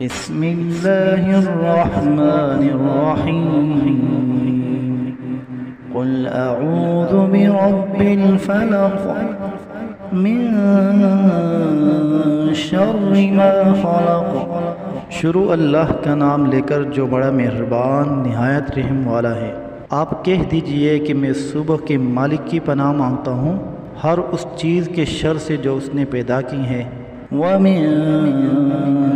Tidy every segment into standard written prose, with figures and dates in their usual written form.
بسم الله الرحمن الرحيم قل أعوذ برب الفلق من شر ما خلق۔ شروع اللہ کا نام لے کر جو بڑا مہربان نہایت رحم والا ہے۔ آپ کہہ دیجئے کہ میں صبح کے مالک کی پناہ مانگتا ہوں ہر اس چیز کے شر سے جو اس نے پیدا کی ہے۔ وَمِن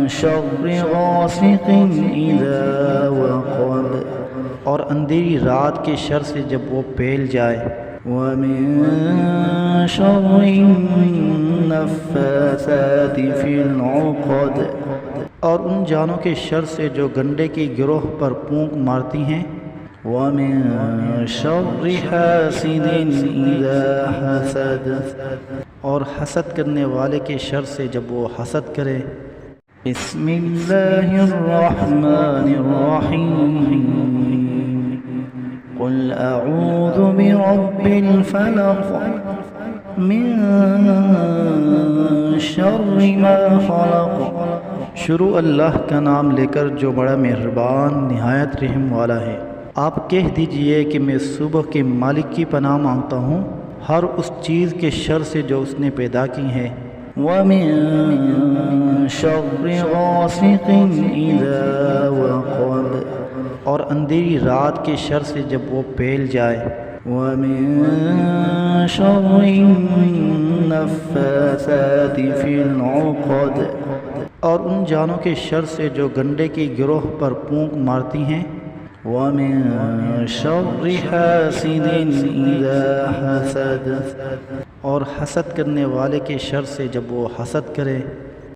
شَرِّ غَاسِقٍ إِذَا وَقَبَ، اور اندھیری رات کے شر سے جب وہ پھیل جائے۔ وَمِن شَرِّ النَّفَّاثَاتِ فِي الْعُقَدِ، اور ان جانوں کے شر سے جو گنڈے کی گروہ پر پھونک مارتی ہیں۔ وَمِن شَرِّ حَاسِدٍ إِذَا حَسَدَ، اور حسد کرنے والے کے شر سے جب وہ حسد کرے۔ بسم اللہ الرحمن الرحیم قل اعوذ برب الفلق من شر ما خلق۔ شروع اللہ کا نام لے کر جو بڑا مہربان نہایت رحم والا ہے۔ آپ کہہ دیجئے کہ میں صبح کے مالک کی پناہ مانگتا ہوں ہر اس چیز کے شر سے جو اس نے پیدا کی ہے۔ وَمِن شَرِّ غَاسِقٍ إِذَا وَقَبَ، اور اندھیری رات کے شر سے جب وہ پھیل جائے۔ وَمِن شَرِّ النَّفَّاثَاتِ فِي الْعُقَدِ، اور ان جانوں کے شر سے جو گنڈے کی گروہ پر پھونک مارتی ہیں۔ وَمِن شَرِّ حَاسِدٍ إِذَا حَسَدَ، اور حسد کرنے والے کے شر سے جب وہ حسد کرے۔